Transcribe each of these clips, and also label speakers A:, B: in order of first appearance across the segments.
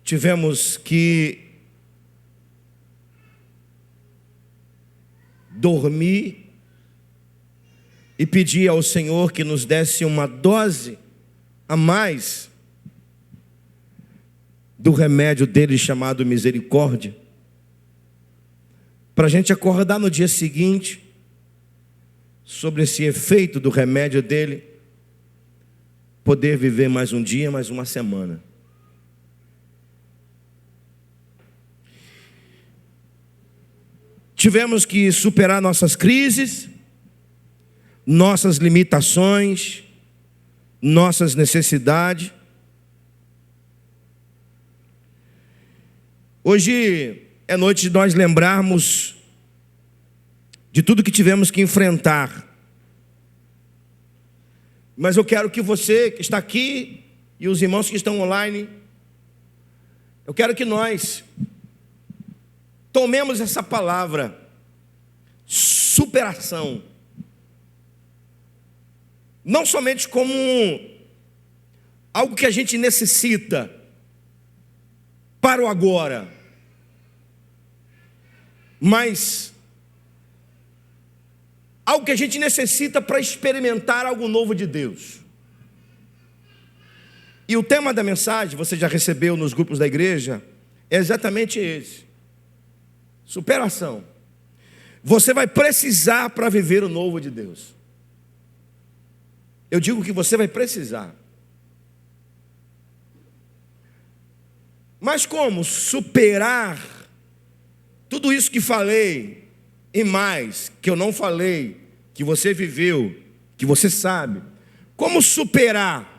A: tivemos que dormir e pedir ao Senhor que nos desse uma dose a mais do remédio dele chamado misericórdia, para a gente acordar no dia seguinte sobre esse efeito do remédio dele, poder viver mais um dia, mais uma semana. Tivemos que superar nossas crises, nossas limitações, nossas necessidades. Hoje é noite de nós lembrarmos de tudo que tivemos que enfrentar. Mas eu quero que você que está aqui e os irmãos que estão online, eu quero que nós tomemos essa palavra, superação, não somente como algo que a gente necessita para o agora, mas algo que a gente necessita para experimentar algo novo de Deus. E o tema da mensagem, você já recebeu nos grupos da igreja, é exatamente esse: superação. Você vai precisar para viver o novo de Deus. Eu digo que você vai precisar. Mas como superar tudo isso que falei e mais que eu não falei, que você viveu, que você sabe? Como superar?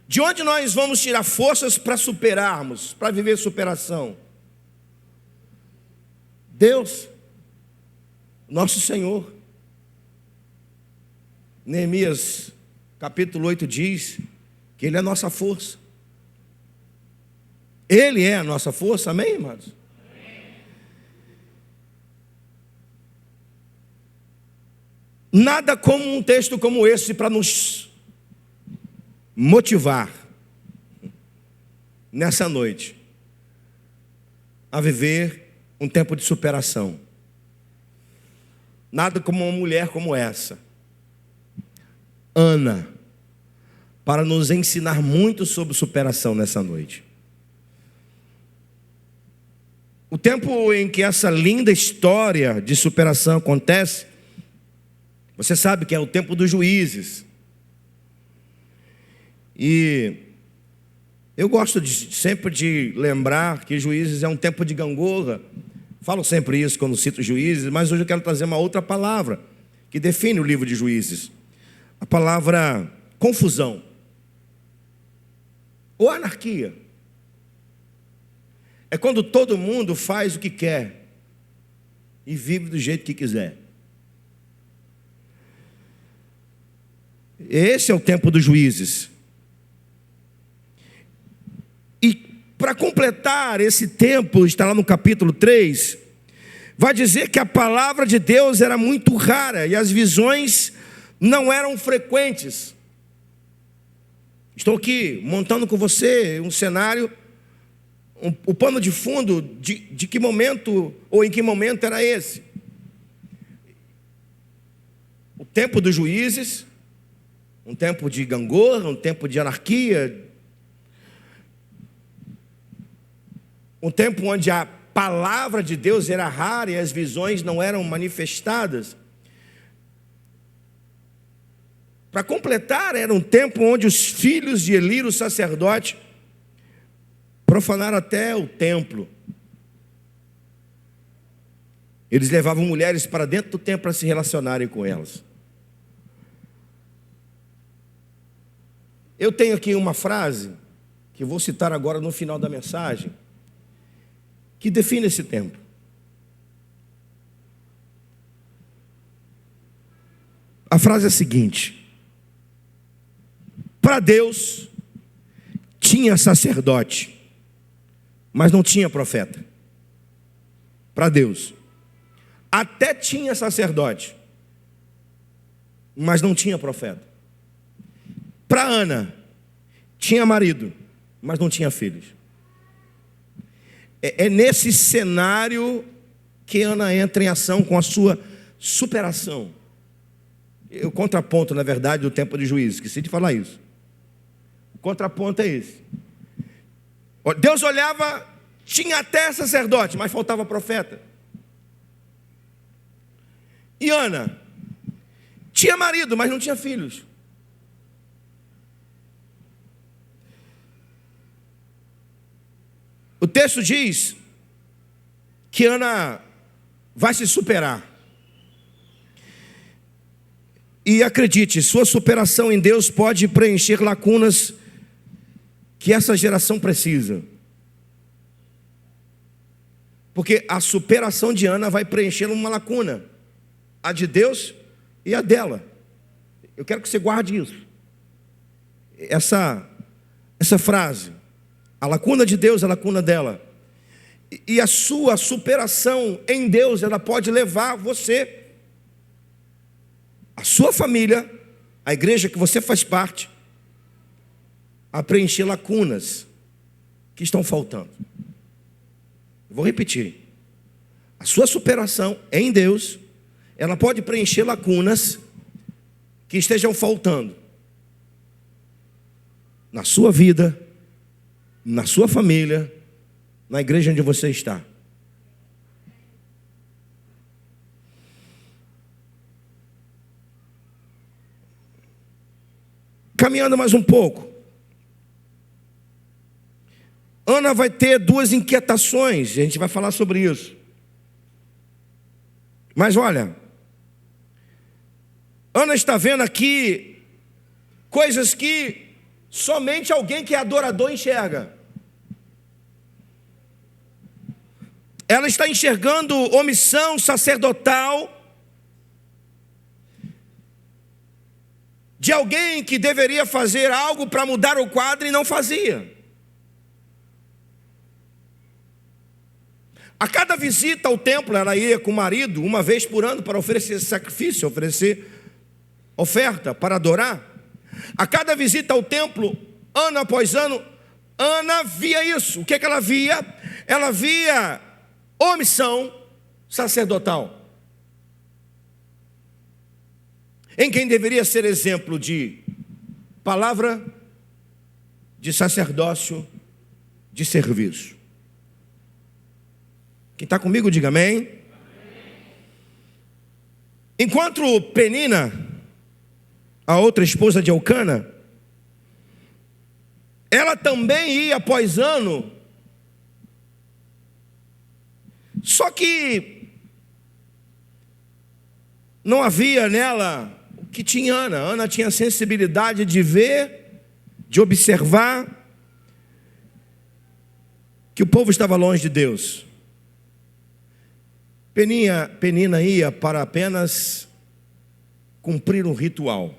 A: De onde nós vamos tirar forças para superarmos, para viver superação? Deus, nosso Senhor. Neemias capítulo 8 diz que Ele é a nossa força. Ele é a nossa força, amém, irmãos? Nada como um texto como esse para nos motivar nessa noite a viver um tempo de superação. Nada como uma mulher como essa, Ana, para nos ensinar muito sobre superação nessa noite. O tempo em que essa linda história de superação acontece, você sabe que é o tempo dos juízes. E eu gosto sempre de lembrar que Juízes é um tempo de gangorra. Falo sempre isso quando cito Juízes, mas hoje eu quero trazer uma outra palavra que define o livro de Juízes. A palavra confusão ou anarquia. É quando todo mundo faz o que quer e vive do jeito que quiser. Esse é o tempo dos juízes. E para completar esse tempo, está lá no capítulo 3, vai dizer que a palavra de Deus era muito rara e as visões não eram frequentes. Estou aqui montando com você um cenário, o pano de fundo de que momento ou em que momento era esse. O tempo dos juízes, um tempo de gangorra, um tempo de anarquia, um tempo onde a palavra de Deus era rara e as visões não eram manifestadas. Para completar, era um tempo onde os filhos de Eli, o sacerdote, profanaram até o templo. Eles levavam mulheres para dentro do templo para se relacionarem com elas. Eu tenho aqui uma frase, que vou citar agora no final da mensagem, que define esse tempo. A frase é a seguinte: para Deus tinha sacerdote, mas não tinha profeta. Para Deus até tinha sacerdote, mas não tinha profeta. Para Ana tinha marido, mas não tinha filhos. É nesse cenário que Ana entra em ação com a sua superação. O contraponto, na verdade, do tempo de Juízes, esqueci de falar isso. O contraponto é esse. Deus olhava, tinha até sacerdote, mas faltava profeta. E Ana tinha marido, mas não tinha filhos. O texto diz que Ana vai se superar. E acredite, sua superação em Deus pode preencher lacunas que essa geração precisa. Porque a superação de Ana vai preencher uma lacuna, a de Deus e a dela. Eu quero que você guarde isso. Essa frase, a lacuna de Deus, a lacuna dela. E a sua superação em Deus, ela pode levar você, a sua família, a igreja que você faz parte, a preencher lacunas que estão faltando. Eu vou repetir. A sua superação em Deus, ela pode preencher lacunas que estejam faltando na sua vida, na sua família, na igreja onde você está. Caminhando mais um pouco, Ana vai ter duas inquietações, a gente vai falar sobre isso. Mas olha, Ana está vendo aqui coisas que somente alguém que é adorador enxerga. Ela está enxergando omissão sacerdotal de alguém que deveria fazer algo para mudar o quadro e não fazia. A cada visita ao templo, ela ia com o marido uma vez por ano para oferecer sacrifício, oferecer oferta para adorar. A cada visita ao templo, ano após ano, Ana via isso. O que ela via? Ela via omissão sacerdotal em quem deveria ser exemplo de palavra, de sacerdócio, de serviço. Quem está comigo, diga amém. Enquanto Penina, a outra esposa de Elcana, ela também ia após ano, só que não havia nela o que tinha Ana. Ana tinha sensibilidade de ver, de observar que o povo estava longe de Deus. Penina ia para apenas cumprir um ritual.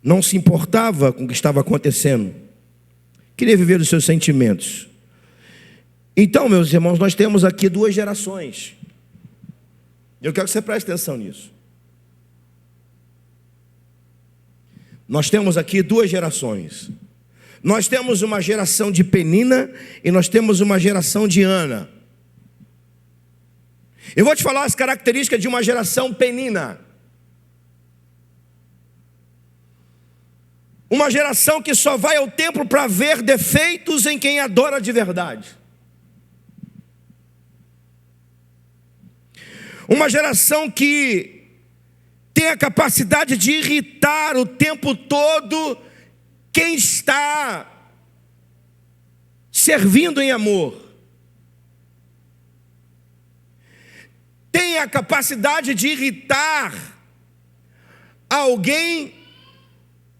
A: Não se importava com o que estava acontecendo. Queria viver os seus sentimentos. Então, meus irmãos, nós temos aqui duas gerações. Eu quero que você preste atenção nisso. Nós temos aqui duas gerações. Nós temos uma geração de Penina e nós temos uma geração de Ana. Eu vou te falar as características de uma geração Penina. Uma geração que só vai ao templo para ver defeitos em quem adora de verdade. Uma geração que tem a capacidade de irritar o tempo todo quem está servindo em amor. Tem a capacidade de irritar alguém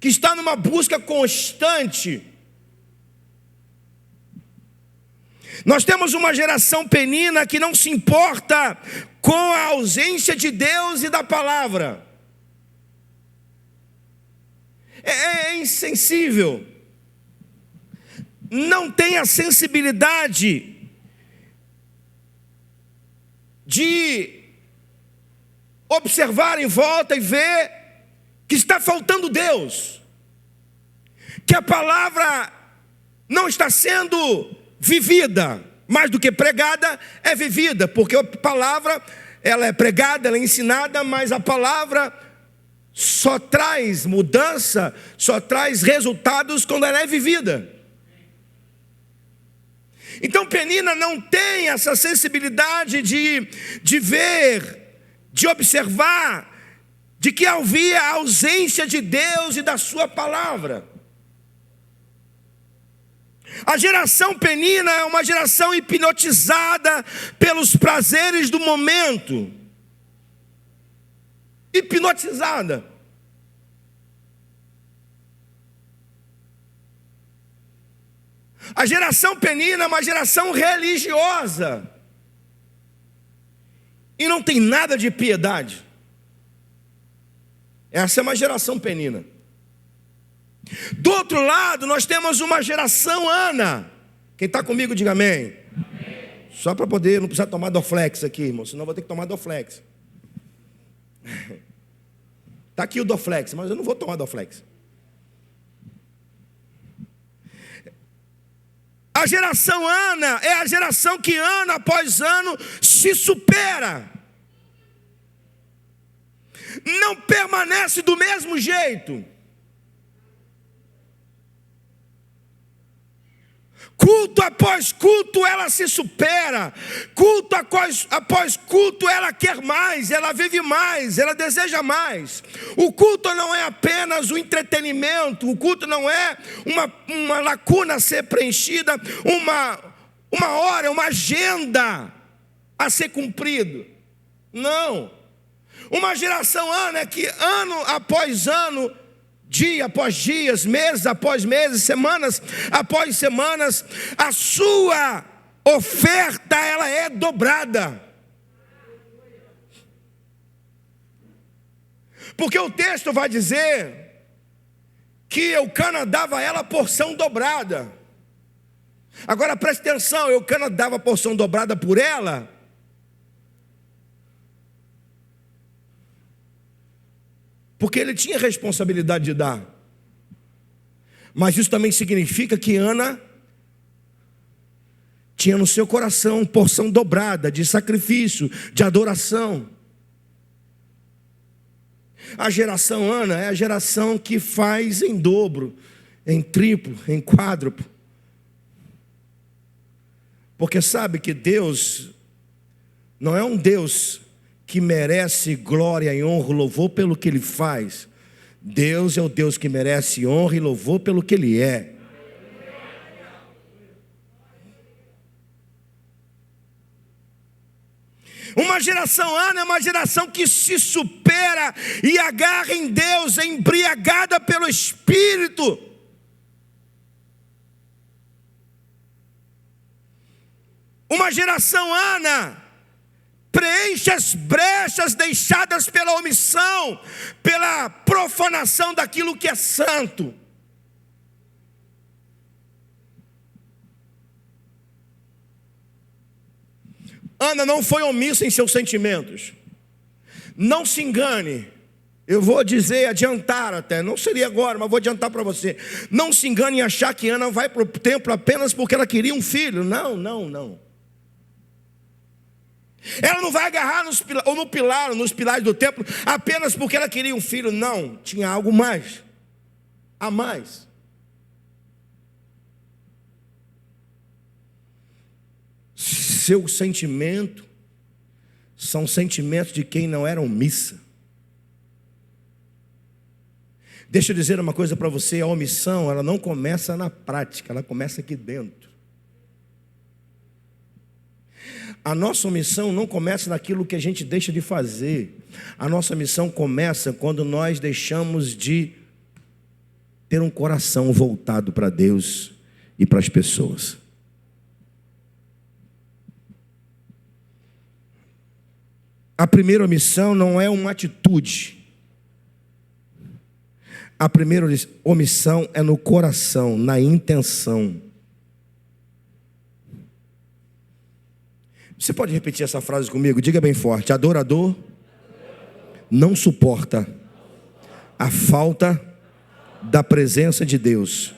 A: que está numa busca constante. Nós temos uma geração penina que não se importa com a ausência de Deus e da palavra. É insensível. Não tem a sensibilidade de observar em volta e ver que está faltando Deus. que a palavra não está sendo vivida, mais do que pregada, é vivida, porque a palavra, ela é pregada, ela é ensinada, mas a palavra só traz mudança, só traz resultados quando ela é vivida. Então Penina não tem essa sensibilidade de ver, de observar, de que havia a ausência de Deus e da sua palavra. A geração Penina é uma geração hipnotizada pelos prazeres do momento. Hipnotizada. A geração Penina é uma geração religiosa. E não tem nada de piedade. Essa é uma geração Penina. Do outro lado, nós temos uma geração Ana. Quem está comigo, diga amém. Amém. Só para poder, não precisa tomar Dorflex aqui, irmão, senão eu vou ter que tomar Dorflex. Está aqui o Dorflex, mas eu não vou tomar Dorflex. A geração Ana é a geração que ano após ano se supera. Não permanece do mesmo jeito. Culto após culto ela se supera. Culto após culto ela quer mais, ela vive mais, ela deseja mais. O culto não é apenas o entretenimento. O culto não é uma lacuna a ser preenchida, uma hora, uma agenda a ser cumprido. Não. Uma geração Ana é que ano após ano, dia após dias, meses após meses, semanas após semanas, a sua oferta ela é dobrada. Porque o texto vai dizer que Eucana dava a ela a porção dobrada. Agora preste atenção, Eucana dava a porção dobrada por ela, porque ele tinha responsabilidade de dar. Mas isso também significa que Ana tinha no seu coração porção dobrada de sacrifício, de adoração. A geração Ana é a geração que faz em dobro, em triplo, em quádruplo. Porque sabe que Deus não é um Deus que merece glória e honra e louvor pelo que Ele faz. Deus é o Deus que merece honra e louvor pelo que Ele é. Uma geração Ana é uma geração que se supera e agarra em Deus, é embriagada pelo Espírito. Uma geração Ana preenche as brechas deixadas pela omissão, pela profanação daquilo que é santo. Ana não foi omissa em seus sentimentos. Não se engane. Eu vou dizer, adiantar até, não seria agora, mas vou adiantar para você. Não se engane em achar que Ana vai para o templo apenas porque ela queria um filho. Não, não, não. Ela não vai agarrar nos pilares do templo apenas porque ela queria um filho. Não, tinha algo mais. A mais. Seu sentimento são sentimentos de quem não era omissa. Deixa eu dizer uma coisa para você, a omissão, ela não começa na prática, ela começa aqui dentro. A nossa omissão não começa naquilo que a gente deixa de fazer. A nossa missão começa quando nós deixamos de ter um coração voltado para Deus e para as pessoas. A primeira omissão não é uma atitude. A primeira omissão é no coração, na intenção. Você pode repetir essa frase comigo? Diga bem forte. Adorador não suporta a falta da presença de Deus.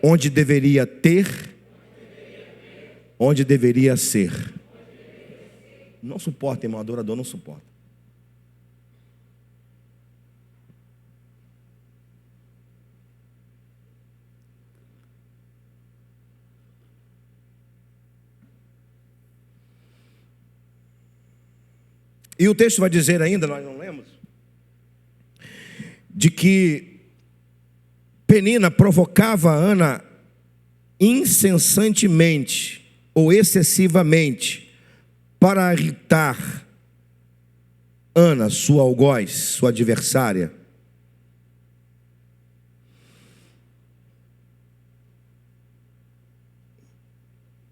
A: onde deveria ter, onde deveria ser. Não suporta, irmão, adorador não suporta. E o texto vai dizer ainda, nós não lemos, de que Penina provocava Ana incessantemente ou excessivamente para irritar Ana, sua algoz, sua adversária.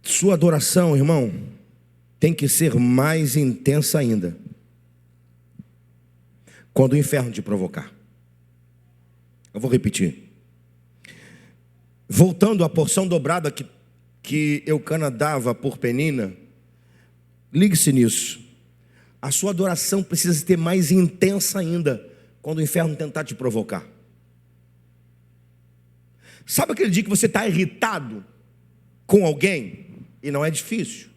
A: Sua adoração, irmão, tem que ser mais intensa ainda quando o inferno te provocar. Eu vou repetir. Voltando à porção dobrada que Eucana dava por Penina, ligue-se nisso. A sua adoração precisa ser mais intensa ainda quando o inferno tentar te provocar. Sabe aquele dia que você está irritado com alguém? E não é difícil.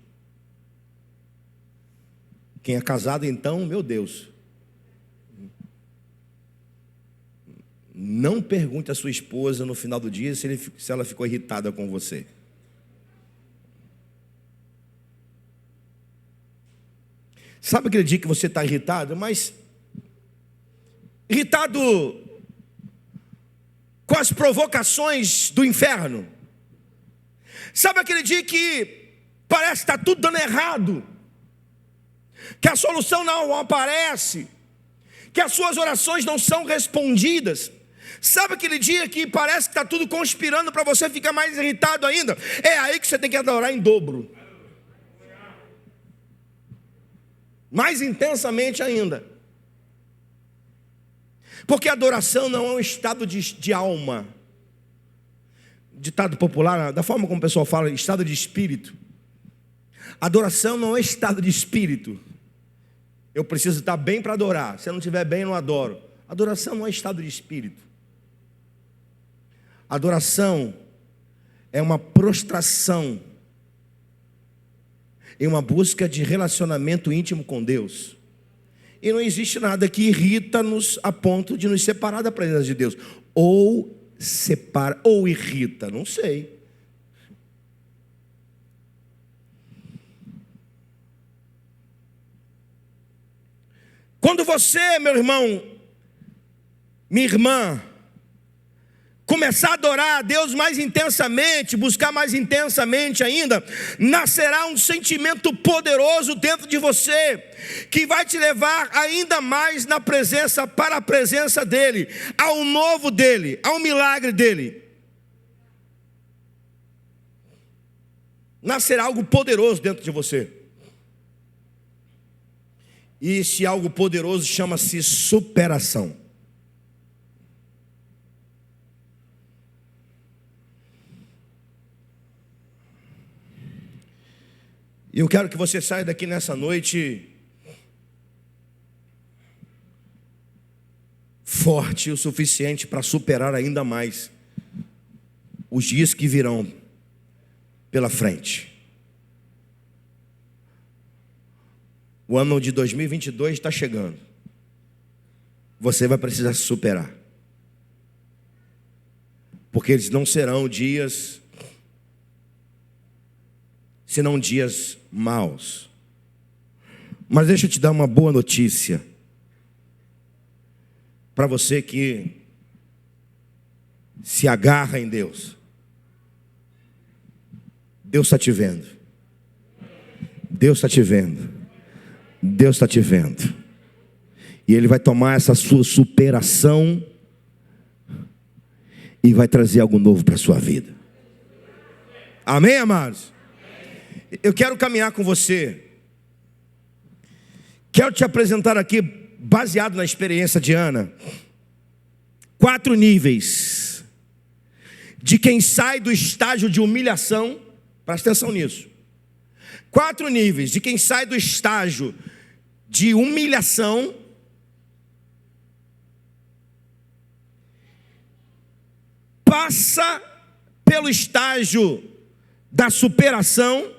A: Quem é casado então, meu Deus, não pergunte à sua esposa no final do dia se ela ficou irritada com você. Sabe aquele dia que você está irritado, mas irritado com as provocações do inferno? Sabe aquele dia que parece que está tudo dando errado, que a solução não aparece, que as suas orações não são respondidas? Sabe aquele dia que parece que está tudo conspirando para você ficar mais irritado ainda? É aí que você tem que adorar em dobro, mais intensamente ainda, porque a adoração não é um estado de alma. Ditado popular, da forma como o pessoal fala, estado de espírito. Adoração não é estado de espírito. Eu preciso estar bem para adorar. Se eu não estiver bem, eu não adoro. Adoração não é estado de espírito. Adoração é uma prostração em uma busca de relacionamento íntimo com Deus. E não existe nada que irrita-nos a ponto de nos separar da presença de Deus. Ou separa, ou irrita, não sei. Quando você, meu irmão, minha irmã, começar a adorar a Deus mais intensamente, buscar mais intensamente ainda, nascerá um sentimento poderoso dentro de você, que vai te levar ainda mais na presença, para a presença dEle, ao novo dEle, ao milagre dEle. Nascerá algo poderoso dentro de você. E esse algo poderoso chama-se superação. E eu quero que você saia daqui nessa noite forte o suficiente para superar ainda mais os dias que virão pela frente. O ano de 2022 está chegando. Você vai precisar se superar, porque eles não serão dias, senão dias maus. Mas deixa eu te dar uma boa notícia para você que se agarra em Deus. Deus está te vendo. Deus está te vendo. Deus está te vendo. E Ele vai tomar essa sua superação e vai trazer algo novo para a sua vida. Amém, amados? Eu quero caminhar com você. Quero te apresentar aqui, baseado na experiência de Ana, 4 níveis de quem sai do estágio de humilhação. Presta atenção nisso. 4 níveis de quem sai do estágio de humilhação passa pelo estágio da superação,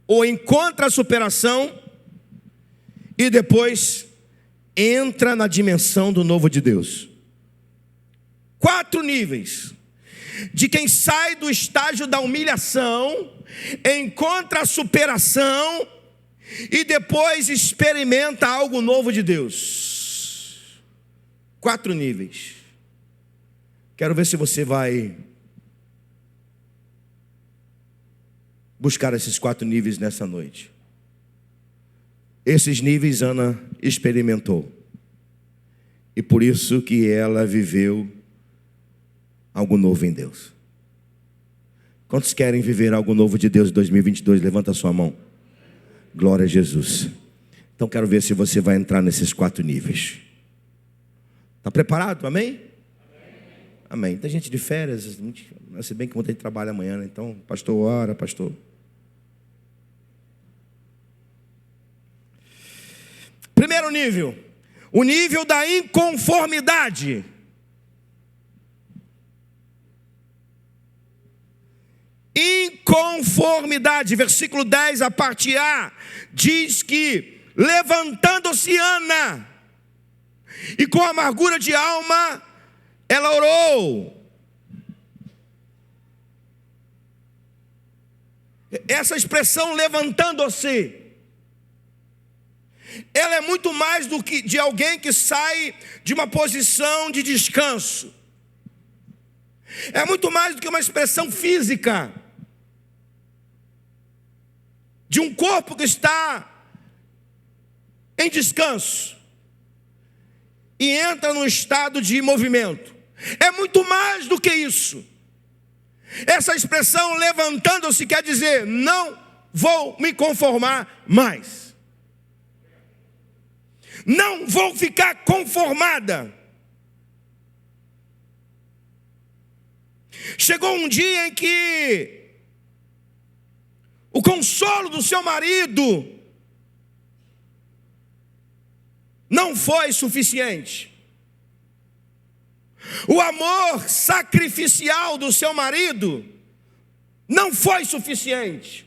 A: ou encontra a superação, e depois entra na dimensão do novo de Deus. 4 níveis de quem sai do estágio da humilhação, encontra a superação e depois experimenta algo novo de Deus. 4 níveis. Quero ver se você vai buscar esses 4 níveis nessa noite. Esses níveis Ana experimentou. E por isso que ela viveu algo novo em Deus. Quantos querem viver algo novo de Deus em 2022? Levanta a sua mão. Glória a Jesus. Então quero ver se você vai entrar nesses 4 níveis. Está preparado? Amém? Amém. Tem gente de férias, se bem que muita gente trabalha amanhã, né? Então, pastor, ora, pastor. Primeiro nível, o nível da inconformidade. Inconformidade, versículo 10, a parte A, diz que levantando-se Ana, e com amargura de alma, ela orou. Essa expressão levantando-se, ela é muito mais do que de alguém que sai de uma posição de descanso. É muito mais do que uma expressão física de um corpo que está em descanso e entra num estado de movimento. É muito mais do que isso. Essa expressão levantando-se quer dizer: não vou me conformar mais. Não vou ficar conformada. Chegou um dia em que o consolo do seu marido não foi suficiente. O amor sacrificial do seu marido não foi suficiente.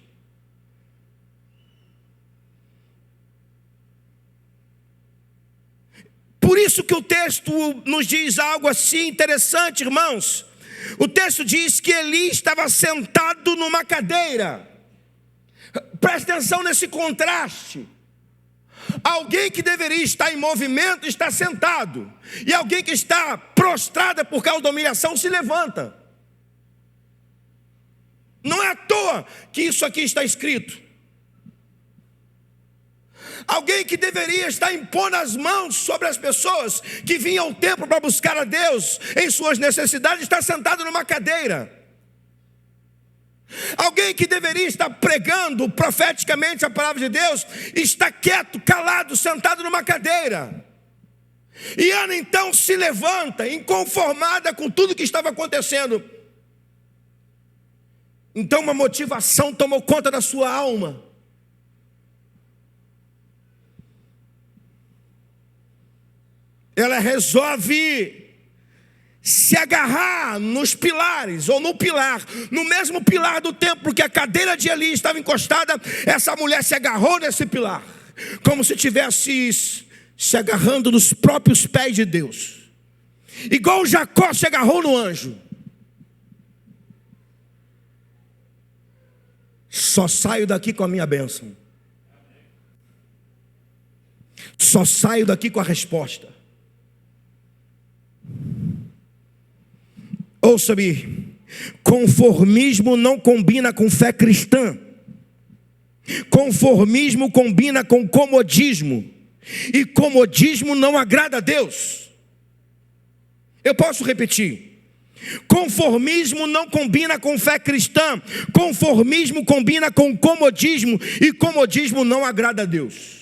A: Por isso que o texto nos diz algo assim interessante, irmãos. O texto diz que Eli estava sentado numa cadeira. Preste atenção nesse contraste. Alguém que deveria estar em movimento está sentado, e alguém que está prostrada por causa da humilhação se levanta. Não é à toa que isso aqui está escrito. Alguém que deveria estar impondo as mãos sobre as pessoas que vinham ao templo para buscar a Deus em suas necessidades, está sentado numa cadeira. Alguém que deveria estar pregando profeticamente a palavra de Deus, está quieto, calado, sentado numa cadeira. E Ana então se levanta, inconformada com tudo que estava acontecendo. Então uma motivação tomou conta da sua alma. Ela resolve se agarrar nos pilares, ou no pilar, no mesmo pilar do templo, porque a cadeira de Eli estava encostada. Essa mulher se agarrou nesse pilar, como se estivesse se agarrando nos próprios pés de Deus, igual Jacó se agarrou no anjo. Só saio daqui com a minha bênção, só saio daqui com a resposta. Ouça-me, conformismo não combina com fé cristã. Conformismo combina com comodismo, e comodismo não agrada a Deus. Eu posso repetir: conformismo não combina com fé cristã. Conformismo combina com comodismo, e comodismo não agrada a Deus.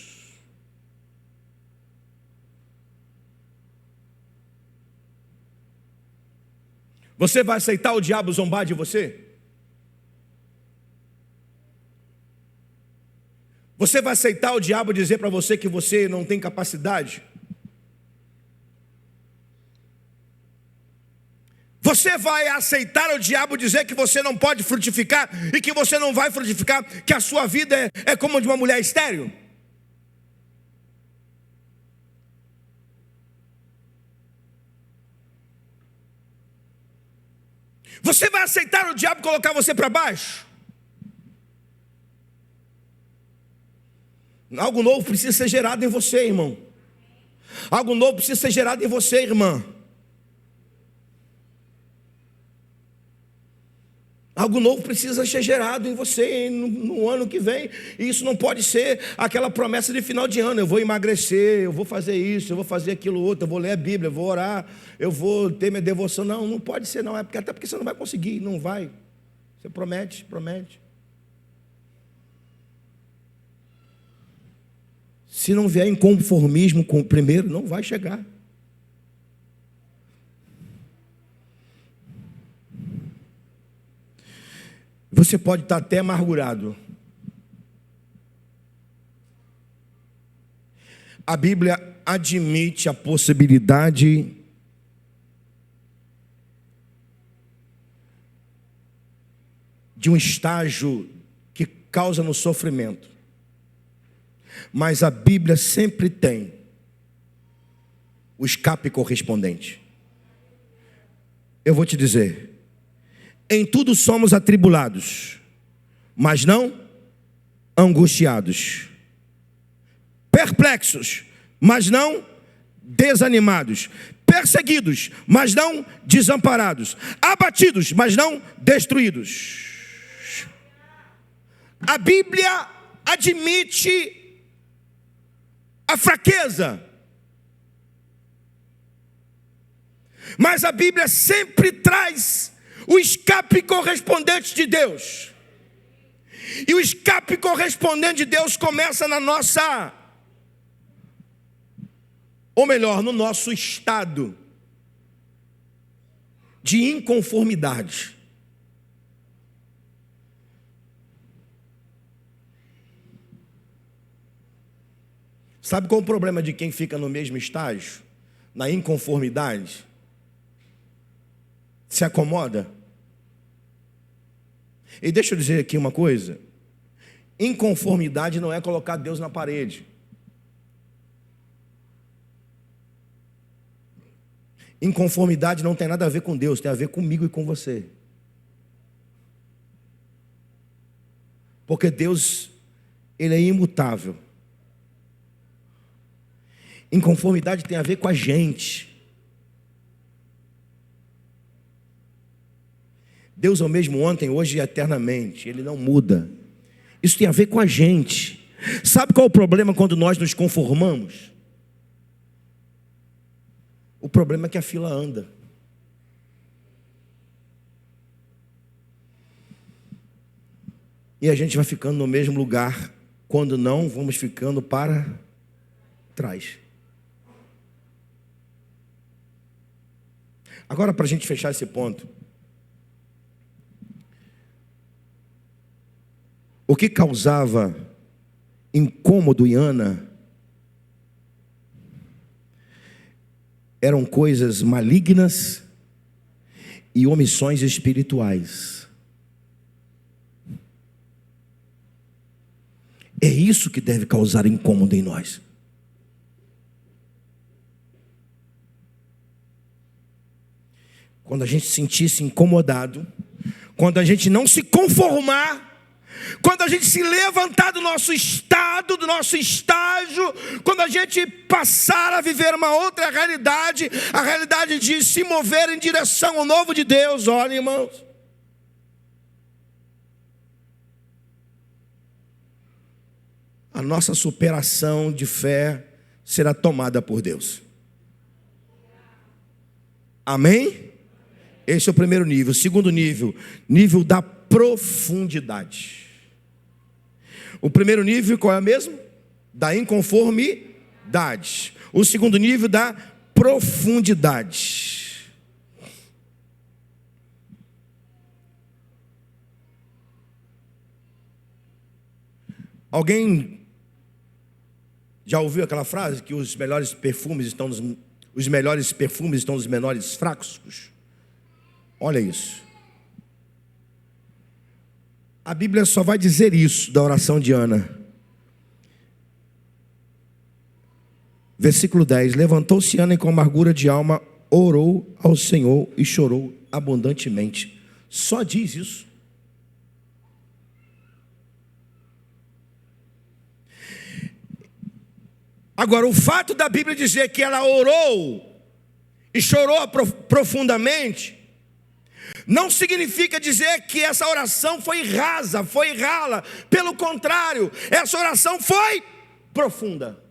A: Você vai aceitar o diabo zombar de você? Você vai aceitar o diabo dizer para você que você não tem capacidade? Você vai aceitar o diabo dizer que você não pode frutificar e que você não vai frutificar, que a sua vida é como a de uma mulher estéril? Você vai aceitar o diabo colocar você para baixo? Algo novo precisa ser gerado em você, irmão. Algo novo precisa ser gerado em você, irmã. Algo novo precisa ser gerado em você no ano que vem. E isso não pode ser aquela promessa de final de ano. Eu vou emagrecer, eu vou fazer isso, eu vou fazer aquilo outro, eu vou ler a Bíblia, eu vou orar, eu vou ter minha devoção. Não, não pode ser não. Até porque você não vai conseguir, não vai. Você promete. Se não vier em conformismo com o primeiro, não vai chegar. Você pode estar até amargurado. A Bíblia admite a possibilidade de um estágio que causa no sofrimento. Mas a Bíblia sempre tem o escape correspondente. Eu vou te dizer: em tudo somos atribulados, mas não angustiados, perplexos, mas não desanimados, perseguidos, mas não desamparados, abatidos, mas não destruídos. A Bíblia admite a fraqueza, mas a Bíblia sempre traz o escape correspondente de Deus. E o escape correspondente de Deus começa na nossa, ou melhor, no nosso estado de inconformidade. Sabe qual é o problema de quem fica no mesmo estágio? Na inconformidade? Se acomoda? E deixa eu dizer aqui uma coisa: inconformidade não é colocar Deus na parede. Inconformidade não tem nada a ver com Deus, tem a ver comigo e com você. Porque Deus, Ele é imutável. Inconformidade tem a ver com a gente. Deus é o mesmo ontem, hoje e eternamente. Ele não muda. Isso tem a ver com a gente. Sabe qual é o problema quando nós nos conformamos? O problema é que a fila anda. E a gente vai ficando no mesmo lugar. Quando não, vamos ficando para trás. Agora, para a gente fechar esse ponto, o que causava incômodo em Ana eram coisas malignas e omissões espirituais. É isso que deve causar incômodo em nós. Quando a gente se sentisse incomodado, quando a gente não se conformar, quando a gente se levantar do nosso estado, do nosso estágio, quando a gente passar a viver uma outra realidade, a realidade de se mover em direção ao novo de Deus. Olha, irmãos, a nossa superação de fé será tomada por Deus. Amém? Esse é o primeiro nível. O segundo nível, nível da profundidade. O primeiro nível qual é mesmo? Da inconformidade. O segundo nível da profundidade. Alguém já ouviu aquela frase que os melhores perfumes estão nos menores frascos? Olha isso. A Bíblia só vai dizer isso da oração de Ana. Versículo 10. Levantou-se Ana e com amargura de alma orou ao Senhor e chorou abundantemente. Só diz isso. Agora, o fato da Bíblia dizer que ela orou e chorou profundamente, não significa dizer que essa oração foi rasa, foi rala. Pelo contrário, essa oração foi profunda.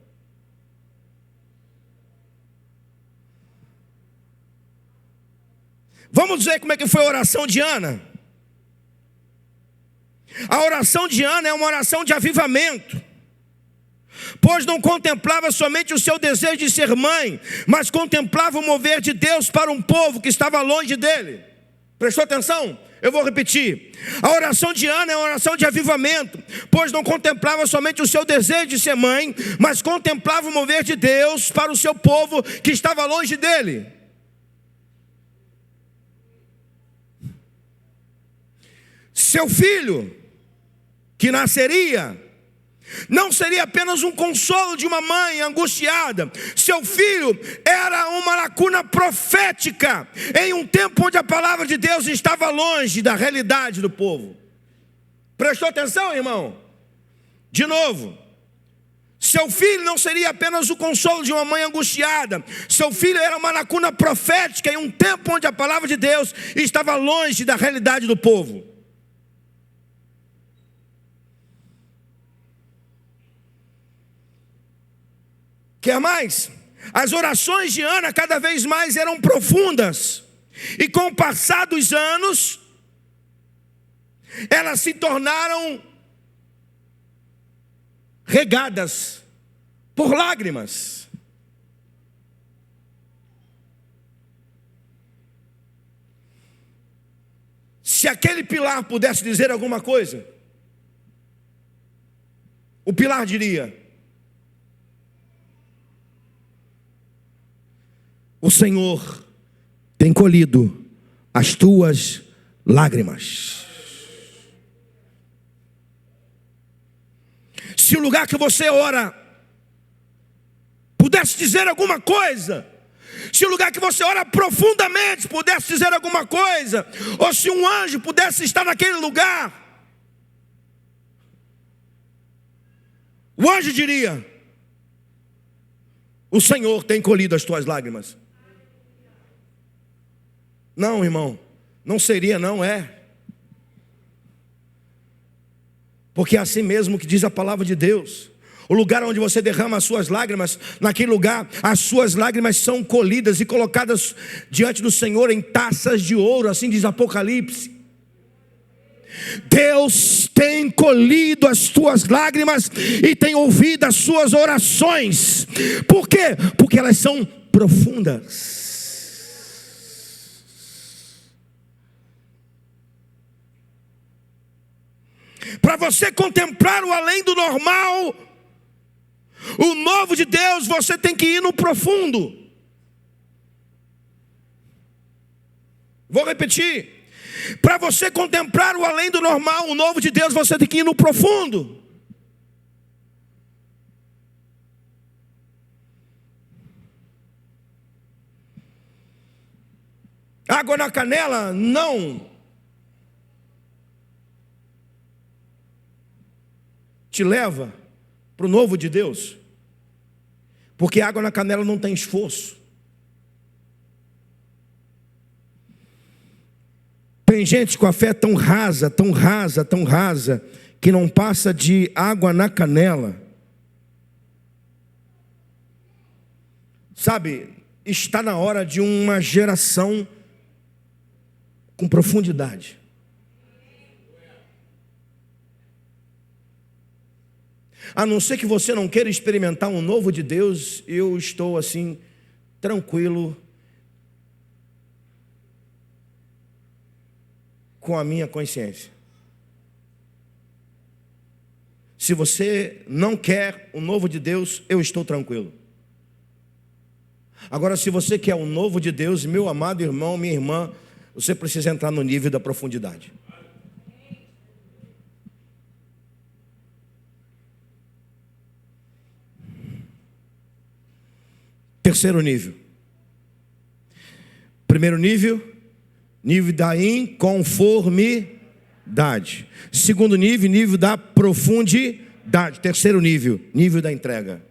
A: Vamos ver como é que foi a oração de Ana. A oração de Ana é uma oração de avivamento, pois não contemplava somente o seu desejo de ser mãe, mas contemplava o mover de Deus para um povo que estava longe dele. Prestou atenção? Eu vou repetir. A oração de Ana é uma oração de avivamento, pois não contemplava somente o seu desejo de ser mãe, mas contemplava o mover de Deus para o seu povo que estava longe dele. Seu filho, que nasceria, não seria apenas um consolo de uma mãe angustiada. Seu filho era uma lacuna profética em um tempo onde a palavra de Deus estava longe da realidade do povo. Prestou atenção, irmão? De novo. Seu filho não seria apenas o consolo de uma mãe angustiada. Seu filho era uma lacuna profética em um tempo onde a palavra de Deus estava longe da realidade do povo. Quer mais? As orações de Ana cada vez mais eram profundas. E com o passar dos anos, elas se tornaram regadas por lágrimas. Se aquele pilar pudesse dizer alguma coisa, o pilar diria: o Senhor tem colhido as tuas lágrimas. Se o lugar que você ora pudesse dizer alguma coisa, se o lugar que você ora profundamente pudesse dizer alguma coisa, ou se um anjo pudesse estar naquele lugar, o anjo diria: o Senhor tem colhido as tuas lágrimas. Não, irmão, não seria, não é. Porque é assim mesmo que diz a palavra de Deus. O lugar onde você derrama as suas lágrimas, naquele lugar as suas lágrimas são colhidas e colocadas diante do Senhor em taças de ouro, assim diz Apocalipse. Deus tem colhido as tuas lágrimas e tem ouvido as suas orações. Por quê? Porque elas são profundas. Para você contemplar o além do normal, o novo de Deus, você tem que ir no profundo. Vou repetir. Para você contemplar o além do normal, o novo de Deus, você tem que ir no profundo. Água na canela não te leva para o novo de Deus, porque água na canela não tem esforço. Tem gente com a fé tão rasa, tão rasa, tão rasa, que não passa de água na canela. Sabe, está na hora de uma geração com profundidade. A não ser que você não queira experimentar um novo de Deus, eu estou assim, tranquilo com a minha consciência. Se você não quer o novo de Deus, eu estou tranquilo. Agora, se você quer o novo de Deus, meu amado irmão, minha irmã, você precisa entrar no nível da profundidade. Terceiro nível. Primeiro nível, nível da inconformidade. Segundo nível, nível da profundidade. Terceiro nível, nível da entrega.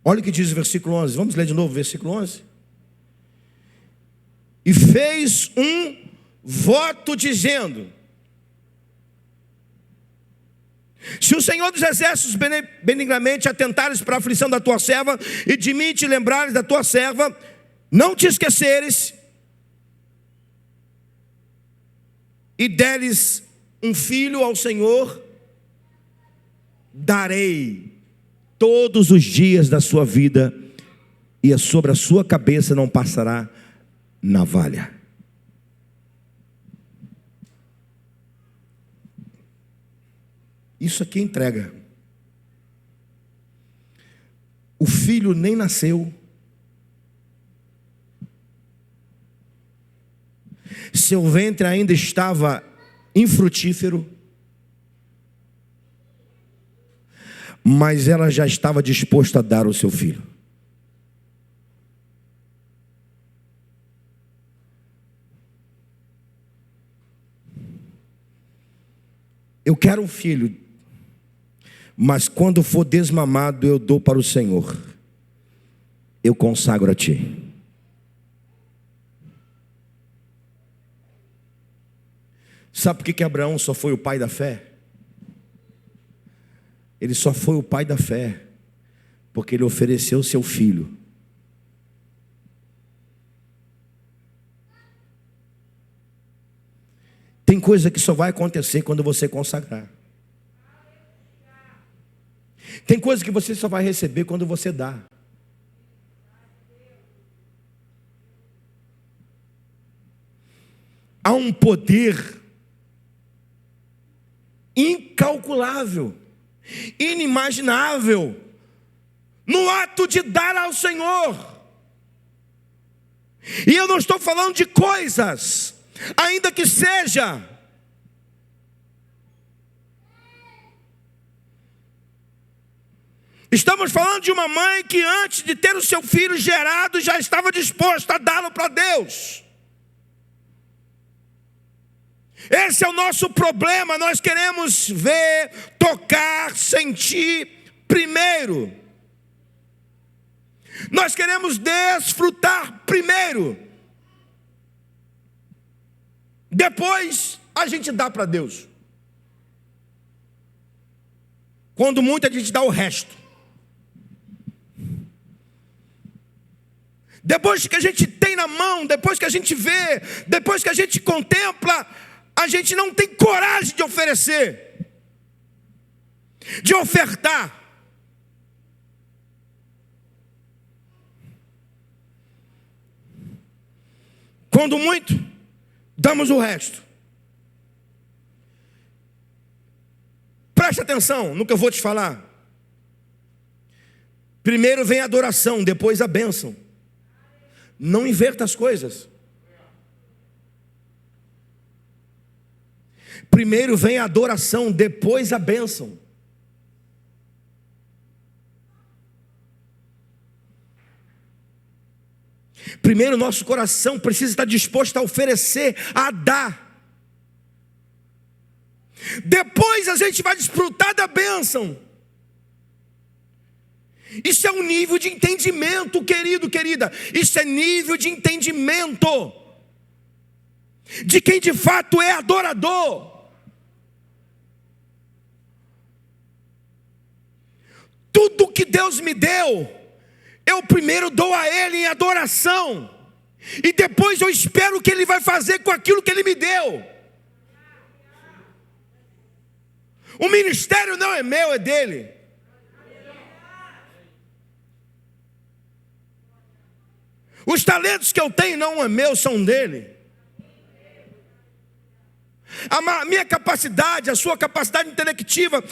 A: Olha o que diz o versículo 11. Vamos ler de novo o versículo 11. E fez um voto dizendo: se o Senhor dos Exércitos benignamente atentares para a aflição da tua serva, e de mim te lembrares da tua serva, não te esqueceres, e deres um filho ao Senhor, darei todos os dias da sua vida, e sobre a sua cabeça não passará navalha. Isso aqui é entrega. O filho nem nasceu. Seu ventre ainda estava infrutífero. Mas ela já estava disposta a dar o seu filho. Eu quero um filho, mas quando for desmamado eu dou para o Senhor. Eu consagro a ti. Sabe por que Abraão só foi o pai da fé? Ele só foi o pai da fé porque ele ofereceu seu filho. Tem coisa que só vai acontecer quando você consagrar. Tem coisa que você só vai receber quando você dá. Há um poder incalculável, inimaginável, no ato de dar ao Senhor. E eu não estou falando de coisas, ainda que seja. Estamos falando de uma mãe que antes de ter o seu filho gerado, já estava disposta a dá-lo para Deus. Esse é o nosso problema. Nós queremos ver, tocar, sentir primeiro. Nós queremos desfrutar primeiro. Depois a gente dá para Deus. Quando muito a gente dá o resto. Depois que a gente tem na mão, depois que a gente vê, depois que a gente contempla, a gente não tem coragem de oferecer, de ofertar. Quando muito, damos o resto. Preste atenção no que eu vou te falar. Primeiro vem a adoração, depois a bênção. Não inverta as coisas. Primeiro vem a adoração, depois a bênção. Primeiro nosso coração precisa estar disposto a oferecer, a dar. Depois a gente vai desfrutar da bênção. Isso é um nível de entendimento, querido, querida. Isso é nível de entendimento de quem de fato é adorador. Tudo que Deus me deu, eu primeiro dou a Ele em adoração, e depois eu espero o que Ele vai fazer com aquilo que Ele me deu. O ministério não é meu, é dele. Os talentos que eu tenho não é meu, são dele. A minha capacidade, a sua capacidade intelectiva,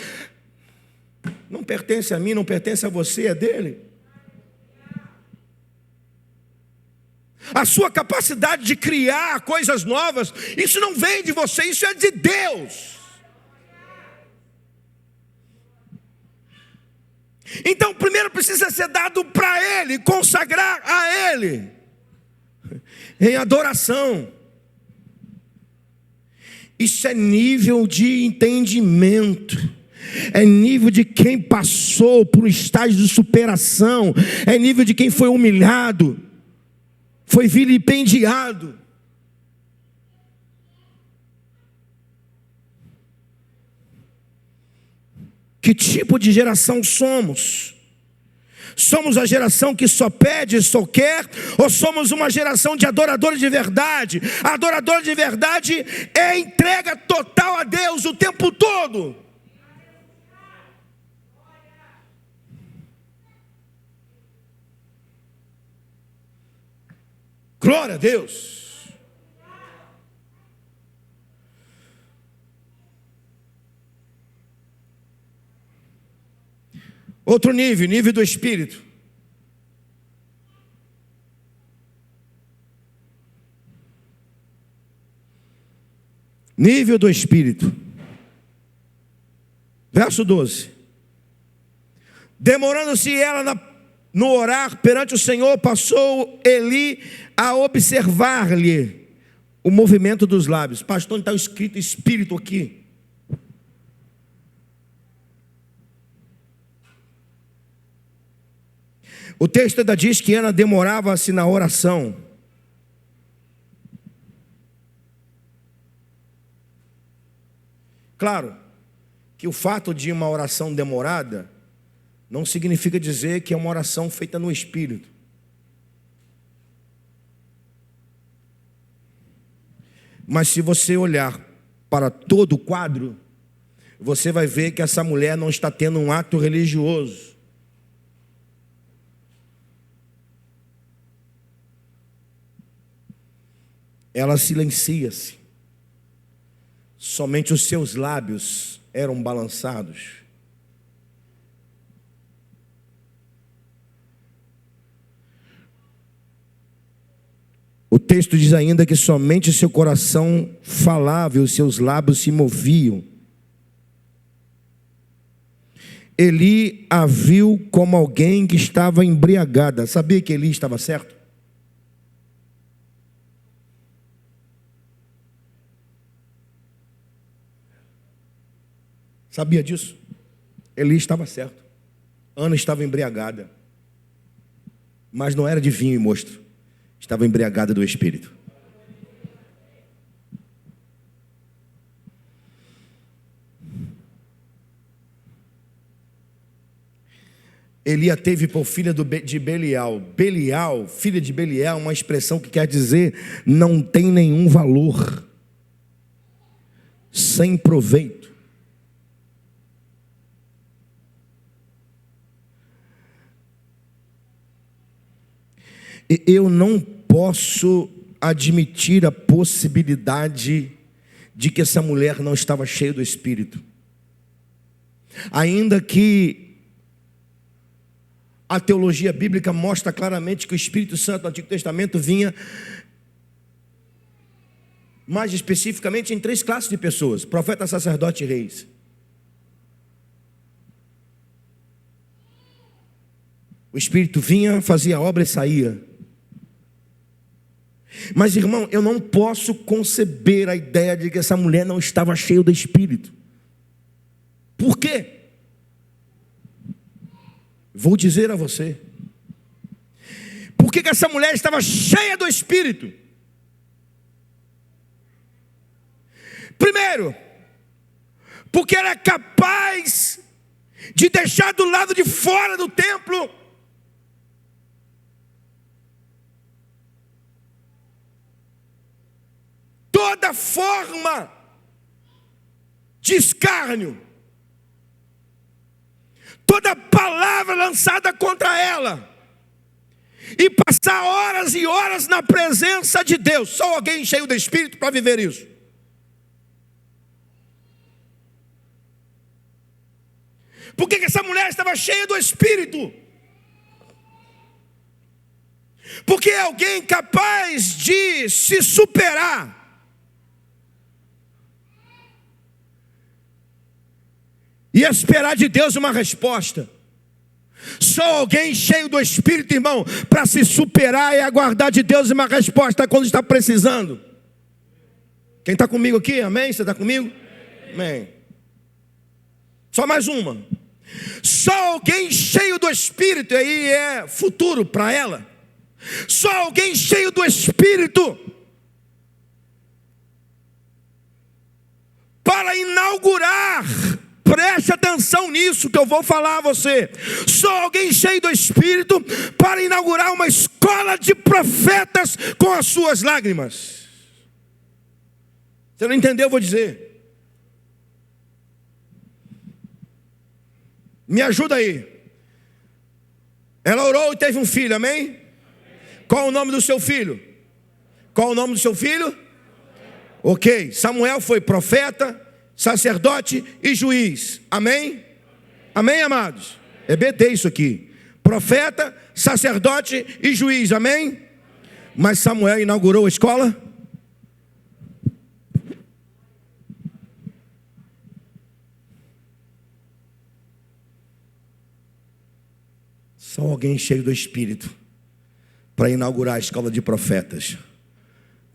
A: não pertence a mim, não pertence a você, é dele. A sua capacidade de criar coisas novas, isso não vem de você, isso é de Deus. Então, primeiro precisa ser dado para Ele, consagrar a Ele, em adoração. Isso é nível de entendimento, é nível de quem passou por um estágio de superação, é nível de quem foi humilhado, foi vilipendiado. Que tipo de geração somos? Somos a geração que só pede, só quer, ou somos uma geração de adoradores de verdade? Adorador de verdade é entrega total a Deus o tempo todo. Glória a Deus. Outro nível, nível do Espírito. Nível do Espírito. Verso 12. Demorando-se ela no orar perante o Senhor, passou Eli a observar-lhe o movimento dos lábios. Pastor, não está escrito Espírito aqui. O texto ainda diz que Ana demorava-se na oração. Claro que o fato de uma oração demorada não significa dizer que é uma oração feita no Espírito. Mas se você olhar para todo o quadro, você vai ver que essa mulher não está tendo um ato religioso. Ela silencia-se. Somente os seus lábios eram balançados. O texto diz ainda que somente seu coração falava e os seus lábios se moviam. Eli a viu como alguém que estava embriagada. Sabia que Eli estava certo? Sabia disso? Eli estava certo. Ana estava embriagada. Mas não era de vinho e mosto. Estava embriagada do Espírito. Eli a teve por filha de Belial. Belial, filha de Belial, uma expressão que quer dizer não tem nenhum valor, sem proveito. Eu não posso admitir a possibilidade de que essa mulher não estava cheia do Espírito. Ainda que a teologia bíblica mostra claramente que o Espírito Santo no Antigo Testamento vinha, mais especificamente, em 3 classes de pessoas: profeta, sacerdote e reis. O Espírito vinha, fazia a obra e saía. Mas, irmão, eu não posso conceber a ideia de que essa mulher não estava cheia do Espírito. Por quê? Vou dizer a você. Por que essa mulher estava cheia do Espírito? Primeiro, porque era capaz de deixar do lado de fora do templo toda forma de escárnio, toda palavra lançada contra ela, e passar horas e horas na presença de Deus. Só alguém cheio do Espírito para viver isso. Por que essa mulher estava cheia do Espírito? Porque é alguém capaz de se superar e esperar de Deus uma resposta. Só alguém cheio do Espírito, irmão, para se superar e aguardar de Deus uma resposta quando está precisando. Quem está comigo aqui? Amém? Você está comigo? Amém. Só mais uma. Só alguém cheio do Espírito, e aí é futuro para ela. Só alguém cheio do Espírito para inaugurar, preste atenção nisso que eu vou falar a você. Só alguém cheio do Espírito para inaugurar uma escola de profetas com as suas lágrimas. Você não entendeu, eu vou dizer. Me ajuda aí. Ela orou e teve um filho, amém? Qual o nome do seu filho? Qual o nome do seu filho? Ok, Samuel foi profeta, sacerdote e juiz, amém? Amém, amados? É BT isso aqui. Profeta, sacerdote e juiz, amém? Mas Samuel inaugurou a escola? Só alguém cheio do Espírito para inaugurar a escola de profetas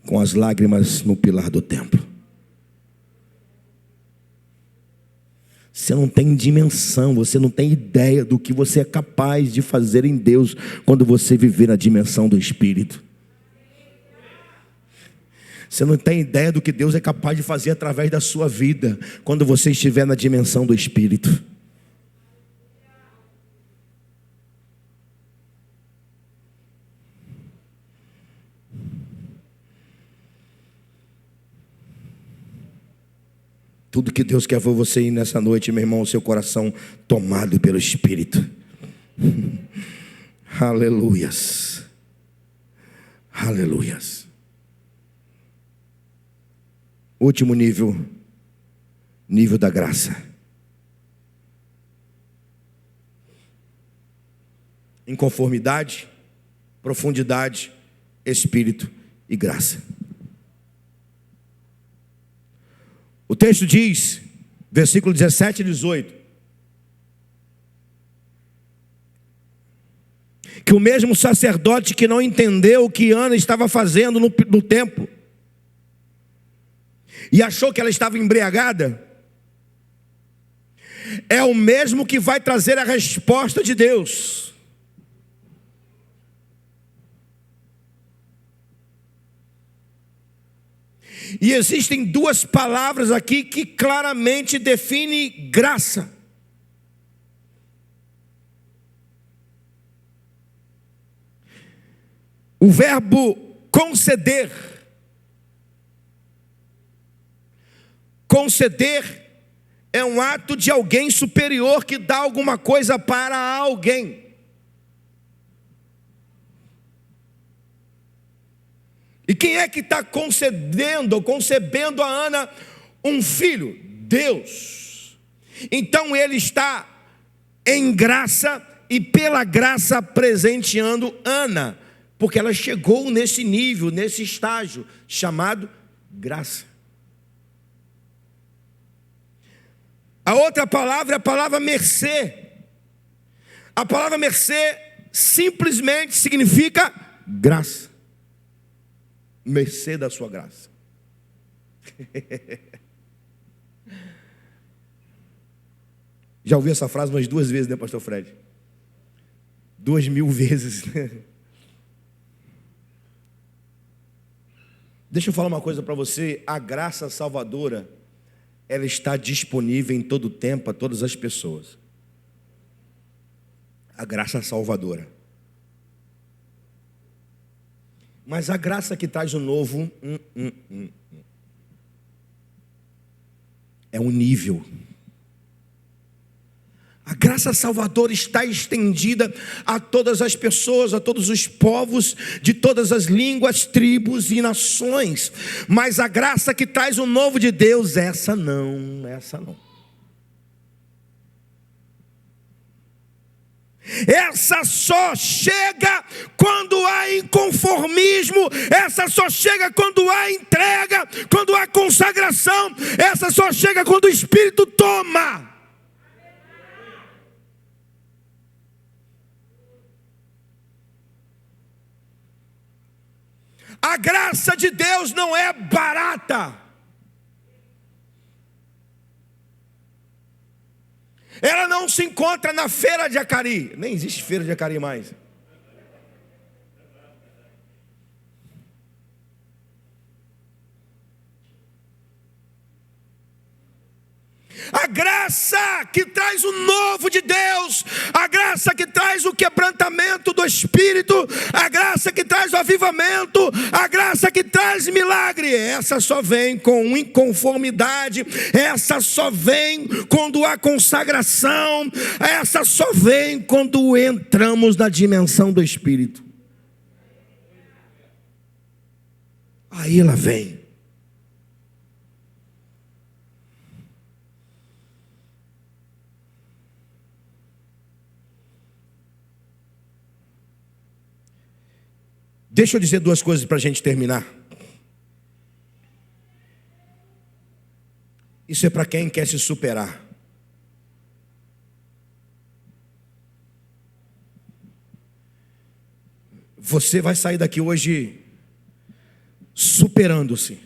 A: com as lágrimas no pilar do templo. Você não tem dimensão, você não tem ideia do que você é capaz de fazer em Deus quando você viver na dimensão do Espírito. Você não tem ideia do que Deus é capaz de fazer através da sua vida quando você estiver na dimensão do Espírito. Tudo que Deus quer ver você ir nessa noite, meu irmão, o seu coração tomado pelo Espírito. Aleluias. Aleluias. Último nível da graça. Inconformidade, profundidade, Espírito e graça. O texto diz, versículo 17 e 18, que o mesmo sacerdote que não entendeu o que Ana estava fazendo no templo e achou que ela estava embriagada, é o mesmo que vai trazer a resposta de Deus. E existem duas palavras aqui que claramente definem graça. O verbo conceder. Conceder é um ato de alguém superior que dá alguma coisa para alguém. E quem é que está concedendo ou concebendo a Ana um filho? Deus. Então ele está em graça e pela graça presenteando Ana, porque ela chegou nesse nível, nesse estágio chamado graça. A outra palavra é a palavra mercê. A palavra mercê simplesmente significa graça. Mercê da sua graça. Já ouvi essa frase umas 2 vezes, né, pastor Fred? 2.000 vezes, né? Deixa eu falar uma coisa para você. A graça salvadora, ela está disponível em todo tempo a todas as pessoas. A graça salvadora. Mas a graça que traz o novo é um nível. A graça salvadora está estendida a todas as pessoas, a todos os povos, de todas as línguas, tribos e nações. Mas a graça que traz o novo de Deus, essa não. Essa só chega quando há inconformismo, essa só chega quando há entrega, quando há consagração, essa só chega quando o Espírito toma. A graça de Deus não é barata. Ela não se encontra na feira de Acari. Nem existe feira de Acari mais. A graça que traz o novo de Deus, a graça que traz o quebrantamento do Espírito, a graça que traz o avivamento, a graça que traz milagre, essa só vem com inconformidade, essa só vem quando há consagração, essa só vem quando entramos na dimensão do Espírito. Aí ela vem. Deixa eu dizer duas coisas para a gente terminar. Isso é para quem quer se superar. Você vai sair daqui hoje superando-se.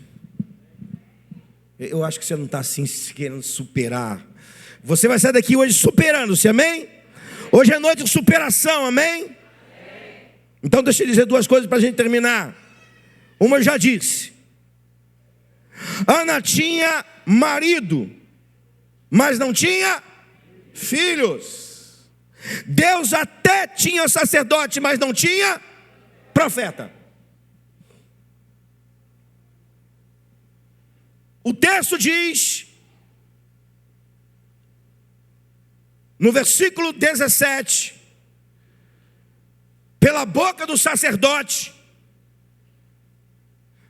A: Eu acho que você não está assim querendo superar. Você vai sair daqui hoje superando-se, amém? Hoje é noite de superação, amém? Então deixa eu dizer duas coisas para a gente terminar. Uma eu já disse. Ana tinha marido, mas não tinha filhos. Deus até tinha sacerdote, mas não tinha profeta. O texto diz, no versículo 17, pela boca do sacerdote: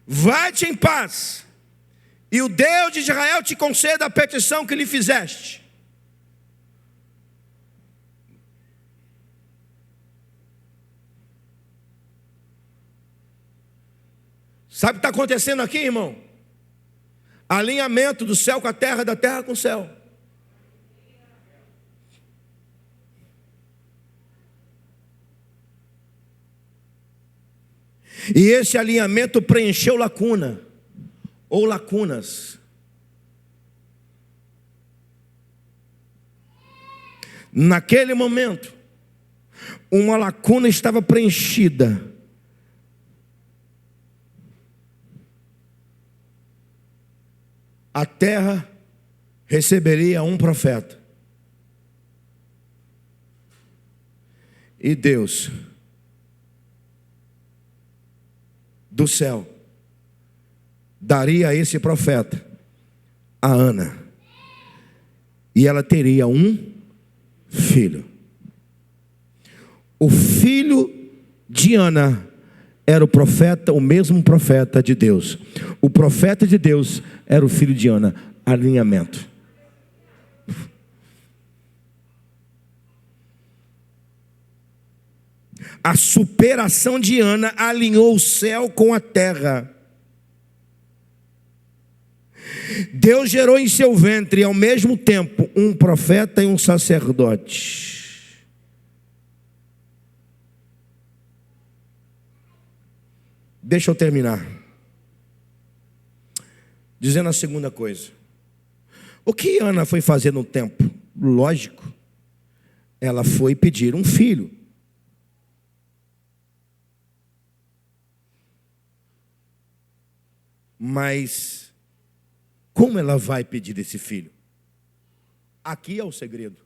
A: vai-te em paz, e o Deus de Israel te conceda a petição que lhe fizeste. Sabe o que está acontecendo aqui, irmão? Alinhamento do céu com a terra, da terra com o céu. E esse alinhamento preencheu lacuna, ou lacunas. Naquele momento, uma lacuna estava preenchida. A terra receberia um profeta. E Deus do céu daria a esse profeta a Ana, e ela teria um filho. O filho de Ana era o profeta, o mesmo profeta de Deus. O profeta de Deus era o filho de Ana. Alinhamento. A superação de Ana alinhou o céu com a terra. Deus gerou em seu ventre ao mesmo tempo um profeta e um sacerdote. Deixa eu terminar dizendo a segunda coisa. O que Ana foi fazer no templo? Lógico, ela foi pedir um filho. Mas como ela vai pedir esse filho? Aqui é o segredo.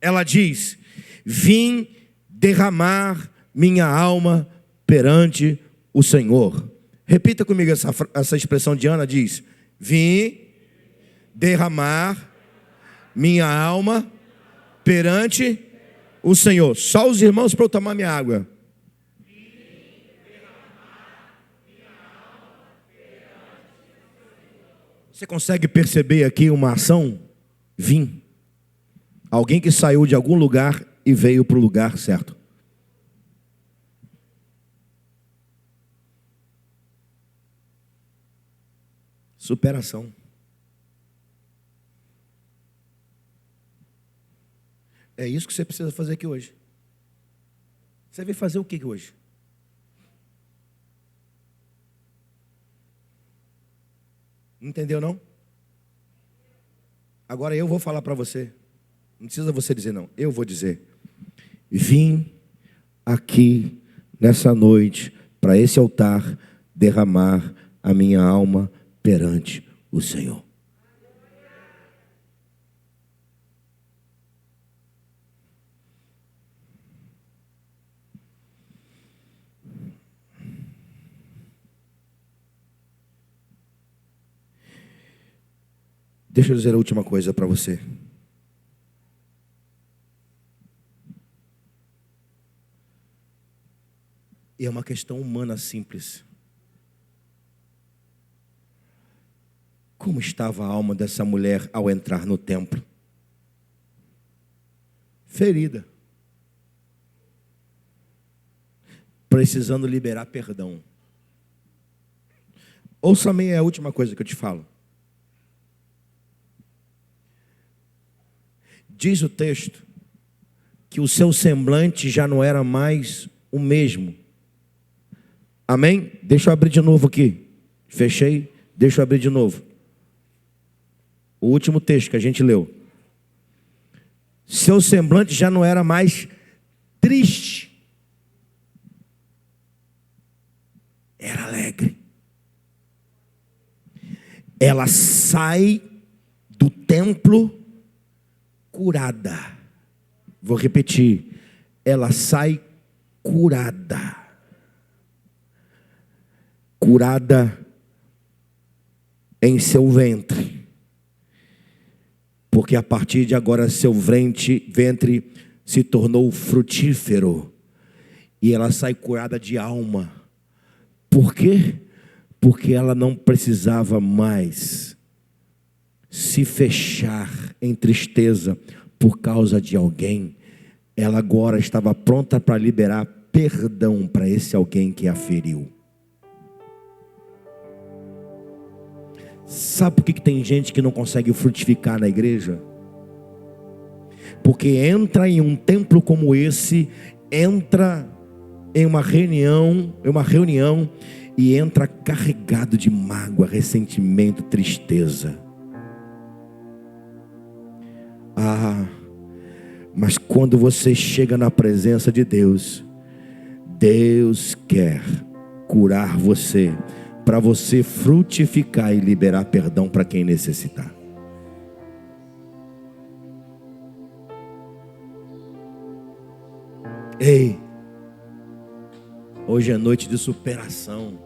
A: Ela diz: vim derramar minha alma perante o Senhor. Repita comigo essa expressão de Ana, diz: vim derramar minha alma perante o Senhor. Só os irmãos para eu tomar minha água. Você consegue perceber aqui uma ação? Vim. Alguém que saiu de algum lugar e veio para o lugar certo. Superação. É isso que você precisa fazer aqui hoje. Você veio fazer o que hoje? Entendeu não? Agora eu vou falar para você. Não precisa você dizer não. Eu vou dizer. Vim aqui nessa noite para esse altar derramar a minha alma perante o Senhor. Deixa eu dizer a última coisa para você. E é uma questão humana simples. Como estava a alma dessa mulher ao entrar no templo? Ferida. Precisando liberar perdão. Ouça também a última coisa que eu te falo. Diz o texto que o seu semblante já não era mais o mesmo. Amém? Deixa eu abrir de novo aqui. Fechei, deixa eu abrir de novo. O último texto que a gente leu. Seu semblante já não era mais triste. Era alegre. Ela sai do templo curada. Vou repetir. Ela sai curada. Curada em seu ventre. Porque a partir de agora seu ventre se tornou frutífero. E ela sai curada de alma. Por quê? Porque ela não precisava mais se fechar em tristeza por causa de alguém. Ela agora estava pronta para liberar perdão para esse alguém que a feriu. Sabe por que tem gente que não consegue frutificar na igreja? Porque entra em um templo como esse, entra em uma reunião e entra carregado de mágoa, ressentimento, tristeza. Mas quando você chega na presença de Deus, Deus quer curar você, para você frutificar e liberar perdão para quem necessitar. Ei, hoje é noite de superação.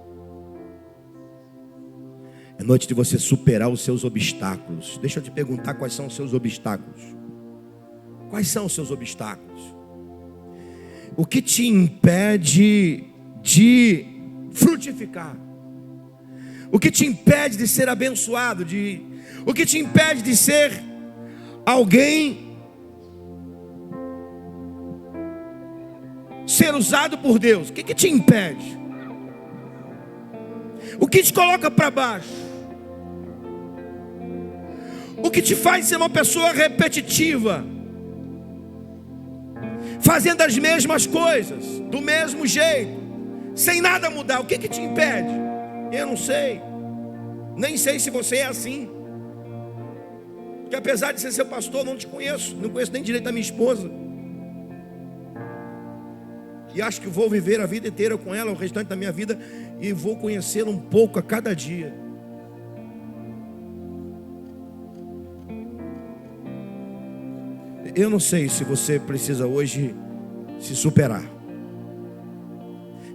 A: É noite de você superar os seus obstáculos. Deixa eu te perguntar quais são os seus obstáculos. Quais são os seus obstáculos? O que te impede de frutificar? O que te impede de ser abençoado? O que te impede de ser alguém, ser usado por Deus? O que te impede? O que te coloca para baixo? O que te faz ser uma pessoa repetitiva, fazendo as mesmas coisas, do mesmo jeito, sem nada mudar? O que te impede? Eu não sei. Nem sei se você é assim. Porque apesar de ser seu pastor, não te conheço. Não conheço nem direito a minha esposa. E acho que vou viver a vida inteira com ela, o restante da minha vida, e vou conhecê-la um pouco a cada dia. Eu não sei se você precisa hoje se superar.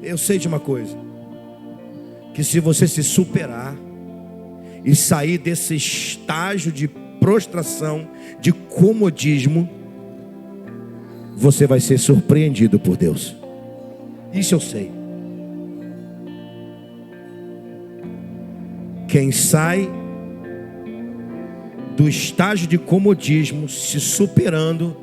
A: Eu sei de uma coisa, que se você se superar e sair desse estágio de prostração, de comodismo, você vai ser surpreendido por Deus. Isso eu sei. Quem sai do estágio de comodismo, se superando,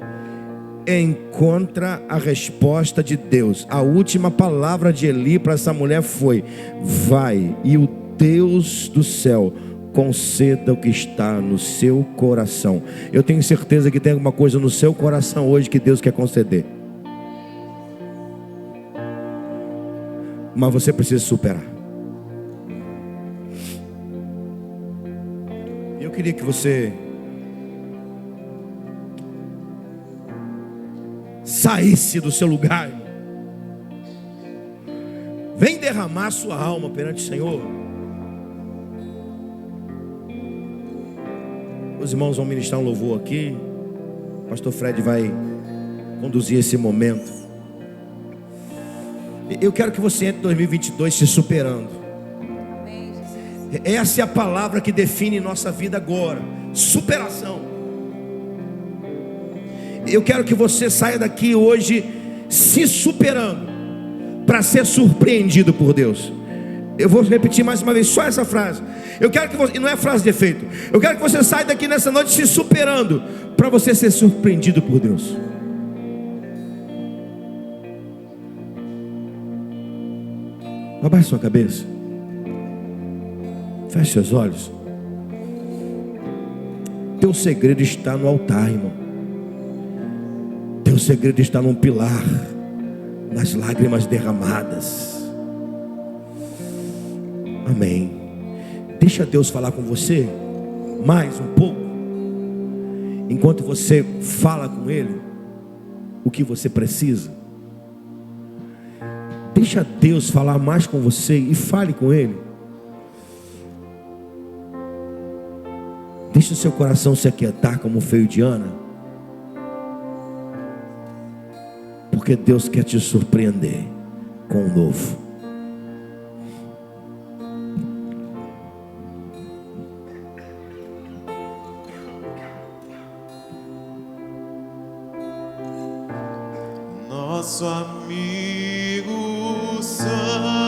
A: encontra a resposta de Deus. A última palavra de Eli para essa mulher foi: vai, e o Deus do céu conceda o que está no seu coração. Eu tenho certeza que tem alguma coisa no seu coração hoje que Deus quer conceder, mas você precisa superar. Eu queria que você saísse do seu lugar, irmão. Vem derramar sua alma perante o Senhor. Os irmãos vão ministrar um louvor aqui. O pastor Fred vai conduzir esse momento. Eu quero que você entre em 2022 se superando. Essa é a palavra que define nossa vida agora: superação. Eu quero que você saia daqui hoje se superando, para ser surpreendido por Deus. Eu vou repetir mais uma vez só essa frase. Eu quero que você, e não é frase de efeito, eu quero que você saia daqui nessa noite se superando, para você ser surpreendido por Deus. Abaixe sua cabeça, feche seus olhos. Teu segredo está no altar, irmão. Teu segredo está num pilar, nas lágrimas derramadas. Amém. Deixa Deus falar com você mais um pouco. Enquanto você fala com Ele o que você precisa, deixa Deus falar mais com você e fale com Ele. Deixa o seu coração se aquietar como o feio de Ana, porque Deus quer te surpreender com o novo.
B: Nosso amigo Santo